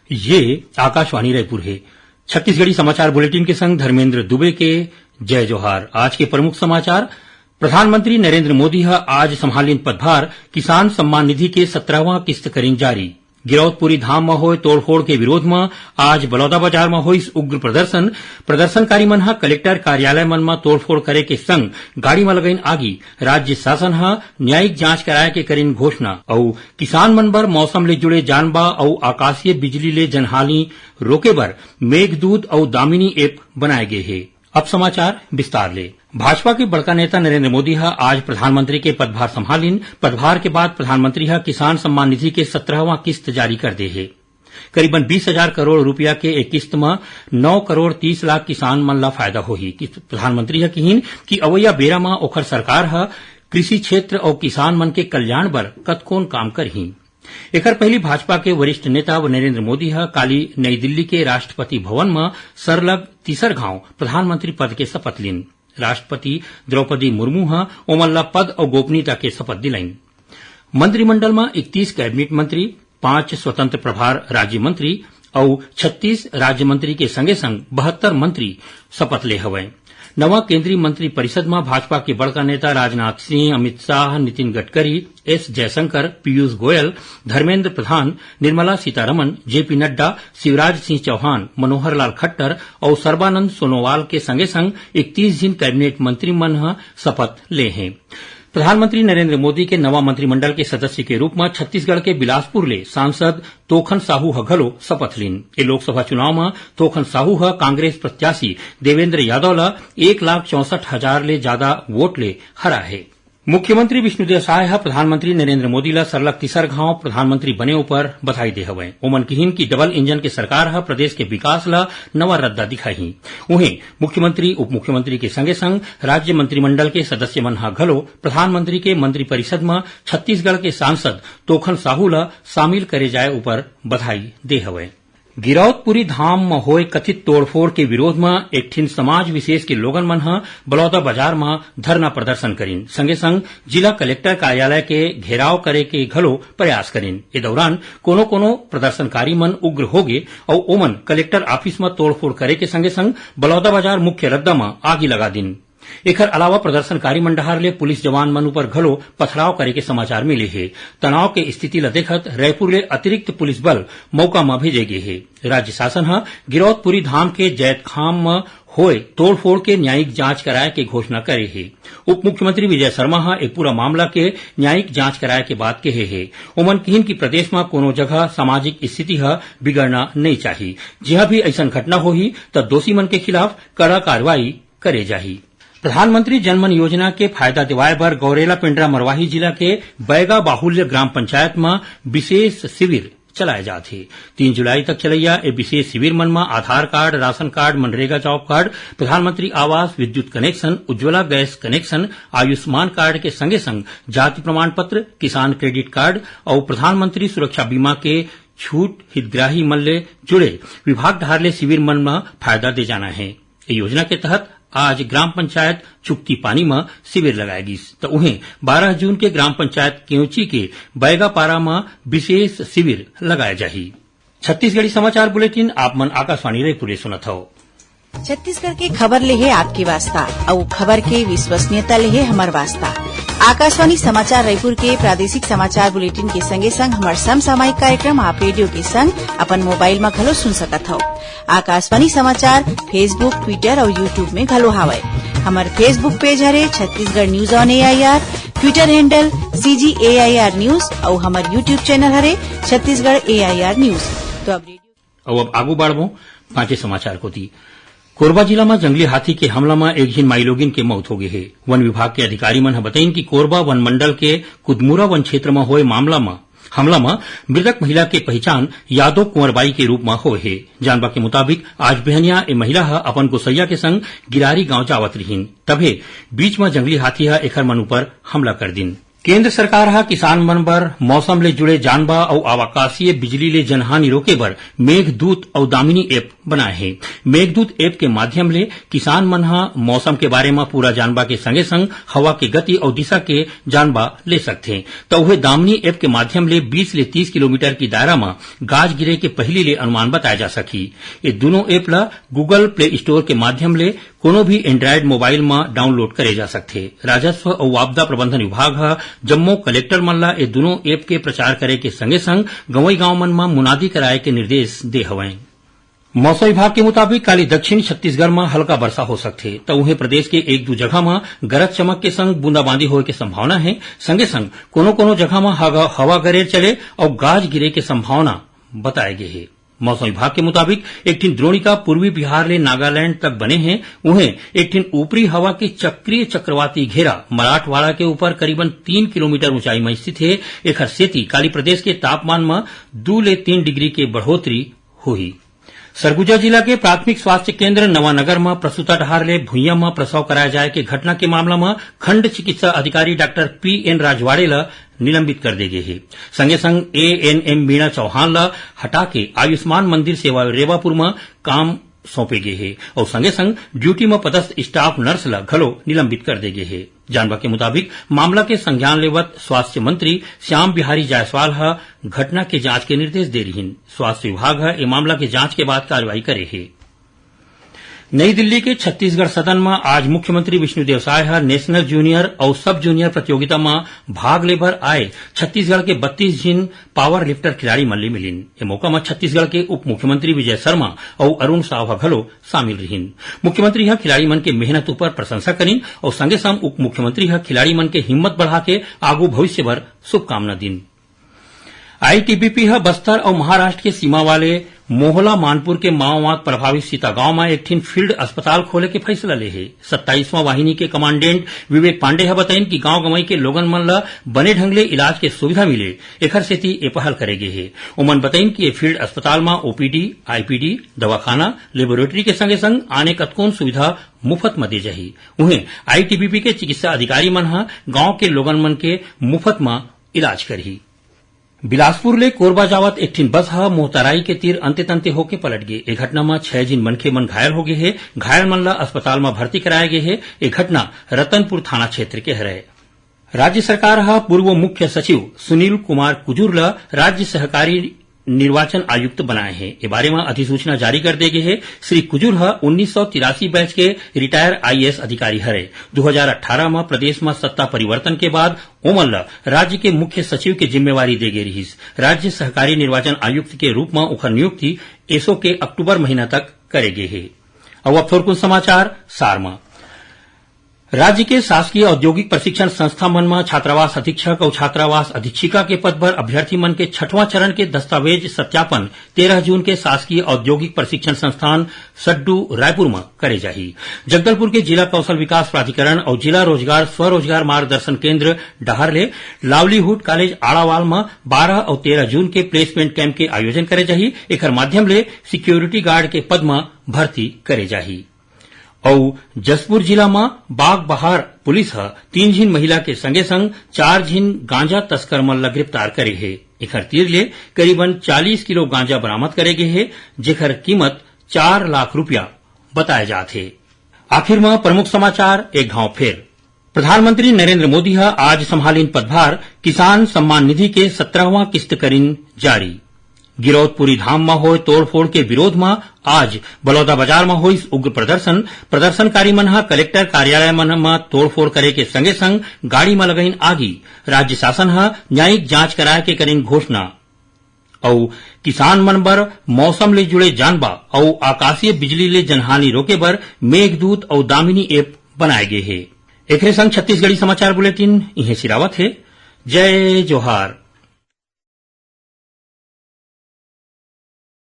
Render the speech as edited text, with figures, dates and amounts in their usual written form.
ये आकाशवाणी रायपुर है। छत्तीसगढ़ी समाचार बुलेटिन के संग धर्मेंद्र दुबे के जय जोहार। आज के प्रमुख समाचार। प्रधानमंत्री नरेंद्र मोदी आज संभालिन पदभार। किसान सम्मान निधि के 17वां किस्त करें जारी। गिरौदपुरी धाम में होय तोड़फोड़ के विरोध में आज बलौदाबाजार में होइस उग्र प्रदर्शन। प्रदर्शनकारी मन कलेक्टर कार्यालय मन में तोड़फोड़ करे के संग गाड़ी में लगइन आगी। राज्य शासन न्यायिक जांच कराए के करीन घोषणा। और किसान मन बर मौसम ले जुड़े जानबा और आकाशीय बिजली ले जनहानि रोके बर मेघदूत और दामिनी ऐप बनाए गए है। अब समाचार विस्तार ले। भाजपा के बड़का नेता नरेंद्र मोदी आज प्रधानमंत्री के पदभार संभालिन। पदभार के बाद प्रधानमंत्री किसान सम्मान निधि के 17वां किस्त जारी कर दे है। करीबन 20,000 करोड़ रुपया के एक किस्त में 9 करोड़ 30 लाख किसान मन ला फायदा होही। प्रधानमंत्री कहिन कि अवैया बेरा में ओखर सरकार कृषि क्षेत्र और किसान मन के कल्याण बर कतकोन काम करही। एकर पहली भाजपा के वरिष्ठ नेता व नरेंद्र मोदी काली नई दिल्ली के राष्ट्रपति भवन में सरलग तीसर घाव प्रधानमंत्री पद के शपथ लीन। राष्ट्रपति द्रौपदी मुर्मू ओमन ला पद और गोपनीयता के शपथ दिलाइन। मंत्रिमंडल में 31 कैबिनेट मंत्री, 5 स्वतंत्र प्रभार राज्य मंत्री और 36 राज्य मंत्री के संगे संग 72 मंत्री शपथ ले हवे। नवा केंद्रीय मंत्री परिषद में भाजपा के बड़का नेता राजनाथ सिंह, अमित शाह, नितिन गडकरी, एस जयशंकर, पीयूष गोयल, धर्मेंद्र प्रधान, निर्मला सीतारमण, जेपी नड्डा, शिवराज सिंह चौहान, मनोहर लाल खट्टर और सर्बानंद सोनोवाल के संगे संग 31 जिन कैबिनेट मंत्री मन शपथ ले हैं। प्रधानमंत्री नरेंद्र मोदी के नवा मंत्रिमंडल के सदस्य के रूप में छत्तीसगढ़ के बिलासपुर ले सांसद तोखन साहू घलो शपथ लीन। ए लोकसभा चुनाव में तोखन साहू कांग्रेस प्रत्याशी देवेंद्र यादव ला 1,64,000 ले ज्यादा वोट ले हरा है। मुख्यमंत्री विष्णुदेव साय प्रधानमंत्री नरेंद्र मोदी ला सरलग तीसर घाव प्रधानमंत्री बने ऊपर बधाई दे हवे। ओमन कहिन की डबल इंजन के सरकार प्रदेश के विकास ला नवा रद्दा दिखाही। उहें मुख्यमंत्री उप मुख्यमंत्री के संगे संग राज्य मंत्रिमंडल के सदस्य मन घलो प्रधानमंत्री के मंत्रिपरिषद में छत्तीसगढ़ के सांसद तोखन साहू ला शामिल करे जाए ऊपर बधाई दे हवे। गिरौदपुरी धाम में होय कथित तोड़फोड़ के विरोध में एक ठिन समाज विशेष के लोगन मन बलौदा बाजार में धरना प्रदर्शन करीन। संगे संग जिला कलेक्टर कार्यालय के घेराव करे के घलो प्रयास करीन। ए दौरान कोनो कोनो प्रदर्शनकारी मन उग्र होगे और ओमन कलेक्टर ऑफिस में तोड़फोड़ करे के संगे संग बलौदा बाजार मुख्य रद्दा में आगी लगा दिन। एकर अलावा प्रदर्शनकारी मन डहार ले पुलिस जवान मन ऊपर घलो पथराव करे के समाचार मिले है। तनाव के स्थिति ला देखत रायपुर ले अतिरिक्त पुलिस बल मौका में भेजे गए है। राज्य शासन गिरौदपुरी धाम के जैतखाम में होए तोड़फोड़ के न्यायिक जांच कराए के घोषणा करे है। उप मुख्यमंत्री विजय शर्मा एक पूरा मामला के न्यायिक जांच कराए के बात कहे है। ओमन कहिन की प्रदेश में कोनो जगह सामाजिक स्थिति बिगड़ना नहीं चाहिए। जहां भी ऐसा घटना होही त दोषी मन के खिलाफ कड़ा कार्रवाई करे जाही। प्रधानमंत्री जनमन योजना के फायदा दिवाए बर गौरेला पिंडरा मरवाही जिला के बैगा बाहुल्य ग्राम पंचायत में विशेष शिविर चलाए जाते। 3 जुलाई तक चलैया ए विशेष शिविर मन में Aadhaar card, ration card, MNREGA job card, प्रधानमंत्री आवास, विद्युत connection, Ujjwala gas connection, Ayushman card के संगे संग जाति प्रमाण पत्र, किसान क्रेडिट कार्ड और प्रधानमंत्री सुरक्षा बीमा के छूट हितग्राही मन ले जुड़े विभाग ढार ले शिविर मन में फायदा दे जाना है। ए योजना के तहत आज ग्राम पंचायत चुक्ती पानी में शिविर लगाएगी तो उन्हें 12 जून के ग्राम पंचायत केवची के बैगापारा में विशेष शिविर लगाया जाही। छत्तीसगढ़ी समाचार बुलेटिन आप मन आकाशवाणी रायपुर सुनत हो। छत्तीसगढ़ के खबर ले है आपके वास्ता और खबर के विश्वसनीयता ले है हमार वास्ता। आकाशवाणी समाचार रायपुर के प्रादेशिक समाचार बुलेटिन के संगे संग हमार समसामयिक कार्यक्रम आप रेडियो के संग अपन मोबाइल में घलो सुन सकत हो। आकाशवाणी समाचार फेसबुक, ट्विटर और यूट्यूब में घलो हावय। हमार फेसबुक पेज हरे Chhattisgarh news on AIR, Twitter handle CGAIR news और हमार यूट्यूब चैनल हरे छत्तीसगढ़ AIR न्यूज। तो अब आगू बढ़बो पांचे समाचार को दी। कोरबा जिला में जंगली हाथी के हमला में एक झिन माईलोगिन के मौत हो गई है। वन विभाग के अधिकारी मन बताइन कि कोरबा वन मंडल के कुदमुरा वन क्षेत्र में होए हमला में मृतक महिला के पहचान यादव कुंवरबाई के रूप में होए है। जानबा के मुताबिक आज बेहनिया ए महिला अपन गोसैया के संग गिरारी गांव जावत रहीन, तभे बीच में जंगली हाथी एखर मन ऊपर हमला कर दिन। केंद्र सरकार हा किसान मन बर मौसम ले जुड़े जानबा अउ आकाशीय बिजली ले जनहानि रोके बर मेघदूत अउ दामिनी ऐप बनाए हे। मेघदूत ऐप के माध्यम ले किसान मन हा मौसम के बारे में पूरा जानबा के संगे संग हवा के गति अउ दिशा के जानबा ले सकथे। तो उहे दामिनी ऐप के माध्यम ले 20 ले 30 किलोमीटर की दायरा में गाज गिरे के पहली ले अनुमान बताया जा सकी। ये दोनों ऐप ला गूगल प्ले स्टोर के माध्यम ले कोनो भी एंड्राइड मोबाइल में डाउनलोड करे जा सकथे। राजस्व और आपदा प्रबंधन विभाग हा जम्मो कलेक्टर मन ला ये दोनों ऐप के प्रचार करे के संगे संग गंवई गांव मन में मुनादी कराए के निर्देश दे हवय। मौसम विभाग के मुताबिक काली दक्षिण छत्तीसगढ़ में हल्का वर्षा हो सकथे तो उन्हें प्रदेश के एक दो जगह में गरज चमक के संग बूंदाबांदी होए के संभावना है। संगे संग कोनो जगह में हवा गरेर चले और गाज गिरे के संभावना बताए गए है। मौसम विभाग के मुताबिक एक ठिन द्रोणिका पूर्वी बिहार ले नागालैंड तक बने हैं। उन्हें एक ठिन ऊपरी हवा के चक्रीय चक्रवाती घेरा मराठवाड़ा के ऊपर करीबन 3 किलोमीटर ऊंचाई में स्थित है। एखर सेती काली प्रदेश के तापमान में 2 ले 3 डिग्री के बढ़ोतरी हुई। सरगुजा जिला के प्राथमिक स्वास्थ्य केंद्र नवानगर में प्रसूता डहार ले भुइयां में प्रसव कराए जाए के घटना के मामला में खंड चिकित्सा अधिकारी डॉक्टर पीएन राजवाड़े ला निलंबित कर दे गए है। संगे संग एएनएम मीणा चौहान ला हटा के आयुष्मान मंदिर सेवा रेवापुर में काम सौंपे गए है और संगे संग ड्यूटी में पदस्थ स्टाफ नर्स ला घलो निलंबित कर दे गए है। जानवा के मुताबिक मामला के संज्ञान लेवत स्वास्थ्य मंत्री श्याम बिहारी जायसवाल हा घटना के जांच के निर्देश दे रही। स्वास्थ्य विभाग हा ये मामला के जांच के बाद कार्रवाई करे है। नई दिल्ली के छत्तीसगढ़ सदन में आज मुख्यमंत्री विष्णुदेव साय हा नेशनल जूनियर और सब जूनियर प्रतियोगिता में भाग लेबर आए छत्तीसगढ़ के 32 जिन पावर लिफ्टर खिलाड़ी मन ले मिलिन। ये मौका में छत्तीसगढ़ के उप मुख्यमंत्री विजय शर्मा और अरुण साव घलो शामिल रहिन। मुख्यमंत्री हा खिलाड़ी मन के मेहनत ऊपर प्रशंसा करिन और संगे संग उप मुख्यमंत्री हा खिलाड़ी मन के हिम्मत बढ़ा के आगू भविष्य बर शुभकामना दिन। आईटीबीपी हा बस्तर और महाराष्ट्र के सीमा वाले मोहला मानपुर के माओवाद प्रभावित सीता गांव में एक ठिन फील्ड अस्पताल खोले के फैसला ले है। 27वां वाहिनी के कमांडेंट विवेक पांडे हा बताइन कि गांव गंवई के लोगन मन ला बने ढंग ले इलाज के सुविधा मिले एखर सेती ए पहल करे गे है। उमन बताइन कि ये फील्ड अस्पताल में ओपीडी आईपीडी दवाखाना लेबोरेटरी के संगे संग आने कतकोन सुविधा मुफ्त में दे जाही। उन्हें आईटीबीपी के चिकित्सा अधिकारी मन हा गांव के लोगन मन के मुफ्त में इलाज करही। बिलासपुर ले कोरबा जावत एक ठिन बस हा मोहतराई के तीर अंते तंते होके पलट गए। एक घटना में 6 जिन मनखे मन घायल हो गए है। घायल मन ला अस्पताल में भर्ती कराए गए है। एक घटना रतनपुर थाना क्षेत्र के हरे। राज्य सरकार हा पूर्व मुख्य सचिव सुनील कुमार कुजूर ला राज्य सहकारी निर्वाचन आयुक्त बनाए हैं। इस बारे में अधिसूचना जारी कर दे गए है। श्री कुजूर हा 1983 बैच के रिटायर आईएएस अधिकारी हरे। 2018 में प्रदेश में सत्ता परिवर्तन के बाद ओमन ला राज्य के मुख्य सचिव के जिम्मेवारी दे गई रही। राज्य सहकारी निर्वाचन आयुक्त के रूप में उखर नियुक्ति एसो के अक्टूबर महीना तक करे गए है। अब थोड़ कुछ समाचार सार में। राज्य के शासकीय औद्योगिक प्रशिक्षण संस्था मन में छात्रावास अधीक्षक और छात्रावास अधीक्षिका के पद पर अभ्यर्थी मन के 6वां चरण के दस्तावेज सत्यापन 13 जून के शासकीय औद्योगिक प्रशिक्षण संस्थान सड्डू रायपुर में करे जाही। जगदलपुर के जिला कौशल विकास प्राधिकरण और जिला रोजगार स्वरोजगार मार्गदर्शन केंद्र डहार ले लावलीहुड कॉलेज आड़ावाल में 12 और 13 जून के प्लेसमेंट कैंप के आयोजन करे जाही। एकर माध्यम ले सिक्योरिटी गार्ड के पद में भर्ती करे जाही। और जसपुर जिला में बाग बहार पुलिस हा 3 झिन महिला के संगे संग 4 झिन गांजा तस्कर मन ला गिरफ्तार करे है। एखर तीर ले करीबन 40 किलो गांजा बरामद करे गए है जेकर कीमत 4 लाख रुपया बताए जाते। आखिर में प्रमुख समाचार एक घाव फेर। प्रधानमंत्री नरेंद्र मोदी हा आज संभालिन पदभार किसान सम्मान निधि के 17वां किस्त करिन जारी। गिरौदपुरी धाम में होए तोड़फोड़ के विरोध में आज बलौदा बाजार में हुई उग्र प्रदर्शनकारी मन हा कलेक्टर कार्यालय मन में तोड़फोड़ करे के संगे संग गाड़ी में लगाइन आगी। राज्य शासन हा न्यायिक जांच कराए के करिन घोषणा। और किसान मन बर मौसम ले जुड़े जानबा और आकाशीय बिजली ले जनहानि रोके बर मेघदूत और दामिनी ऐप बनाए गए है। एकरे संग छत्तीसगढ़ी समाचार बुलेटिन इहे सिरावत है। जय जोहार।